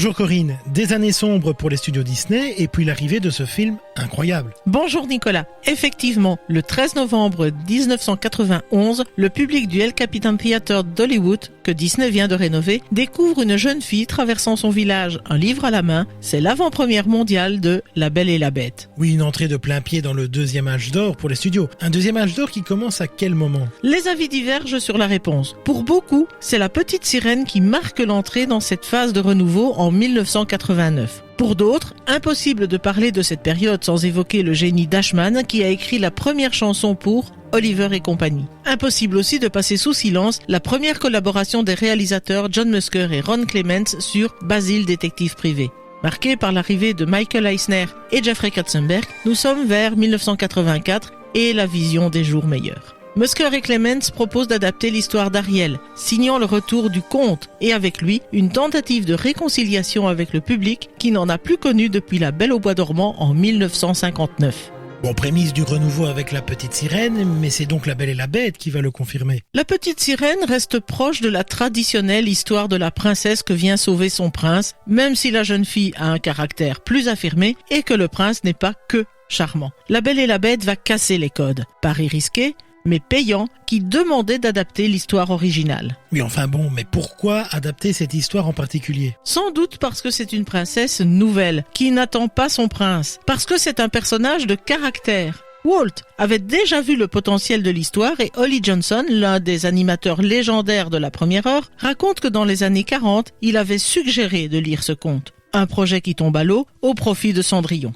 Bonjour Corinne, des années sombres pour les studios Disney et puis l'arrivée de ce film incroyable. Bonjour Nicolas. Effectivement, le 13 novembre 1991, le public du El Capitan Theatre d'Hollywood, que Disney vient de rénover, découvre une jeune fille traversant son village, un livre à la main. C'est l'avant-première mondiale de La Belle et la Bête. Oui, une entrée de plein pied dans le deuxième âge d'or pour les studios. Un deuxième âge d'or qui commence à quel moment? Les avis divergent sur la réponse. Pour beaucoup, c'est La Petite Sirène qui marque l'entrée dans cette phase de renouveau en 1989. Pour d'autres, impossible de parler de cette période sans évoquer le génie d'Ashman qui a écrit la première chanson pour Oliver et compagnie. Impossible aussi de passer sous silence la première collaboration des réalisateurs John Musker et Ron Clements sur Basil, détective privé. Marqué par l'arrivée de Michael Eisner et Jeffrey Katzenberg, nous sommes vers 1984 et la vision des jours meilleurs. Musker et Clements proposent d'adapter l'histoire d'Ariel, signant le retour du conte et avec lui une tentative de réconciliation avec le public qui n'en a plus connu depuis La Belle au bois dormant en 1959. Bon, prémisse du renouveau avec La Petite Sirène, mais c'est donc La Belle et la Bête qui va le confirmer. La Petite Sirène reste proche de la traditionnelle histoire de la princesse que vient sauver son prince, même si la jeune fille a un caractère plus affirmé et que le prince n'est pas que charmant. La Belle et la Bête va casser les codes. Pari risqué, mais payant, qui demandait d'adapter l'histoire originale. Oui, enfin bon, mais pourquoi adapter cette histoire en particulier? Sans doute parce que c'est une princesse nouvelle, qui n'attend pas son prince, parce que c'est un personnage de caractère. Walt avait déjà vu le potentiel de l'histoire et Ollie Johnson, l'un des animateurs légendaires de la première heure, raconte que dans les années 40, il avait suggéré de lire ce conte. Un projet qui tombe à l'eau au profit de Cendrillon.